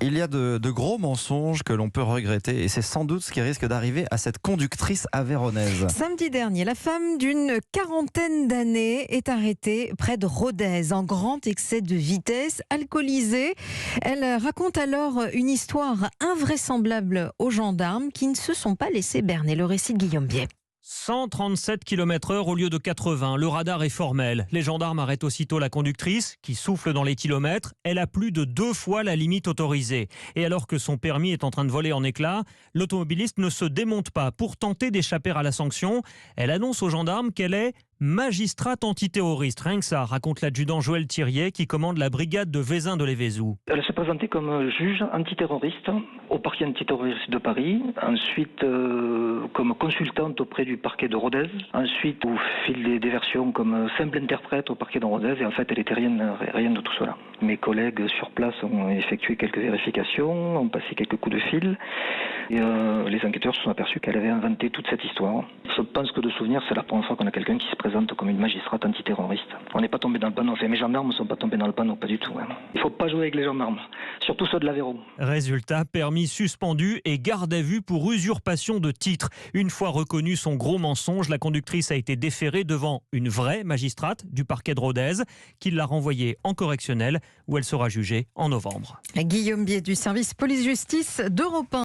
Il y a de gros mensonges que l'on peut regretter et c'est sans doute ce qui risque d'arriver à cette conductrice aveyronnaise. Samedi dernier, la femme d'une quarantaine d'années est arrêtée près de Rodez en grand excès de vitesse, alcoolisée. Elle raconte alors une histoire invraisemblable aux gendarmes qui ne se sont pas laissés berner. Le récit de Guillaume Biet. 137 km/h au lieu de 80. Le radar est formel. Les gendarmes arrêtent aussitôt la conductrice qui souffle dans les kilomètres. Elle a plus de 2 fois la limite autorisée. Et alors que son permis est en train de voler en éclats, l'automobiliste ne se démonte pas pour tenter d'échapper à la sanction. Elle annonce aux gendarmes qu'elle est magistrate antiterroriste. Rien que ça, raconte l'adjudant Joël Thirier qui commande la brigade de Vezin de Lévézou. Elle s'est présentée comme juge antiterroriste au parquet antiterroriste de Paris, ensuite comme consultante auprès du parquet de Rodez, ensuite au fil des versions comme simple interprète au parquet de Rodez, et en fait elle n'était rien de tout cela. Mes collègues sur place ont effectué quelques vérifications, ont passé quelques coups de fil, et les enquêteurs se sont aperçus qu'elle avait inventé toute cette histoire. Je pense que de souvenir, c'est la première fois qu'on a quelqu'un qui se présente comme une magistrate antiterroriste. On n'est pas tombé dans le panneau, mes gendarmes ne sont pas tombés dans le panneau, pas du tout. Il ne faut pas jouer avec les gendarmes, surtout ceux de l'Aveyron. Résultat, permis suspendu et garde à vue pour usurpation de titre. Une fois reconnu son gros mensonge, la conductrice a été déférée devant une vraie magistrate du parquet de Rodez qui l'a renvoyée en correctionnel où elle sera jugée en novembre. Guillaume Biet du service police-justice d'Europe 1.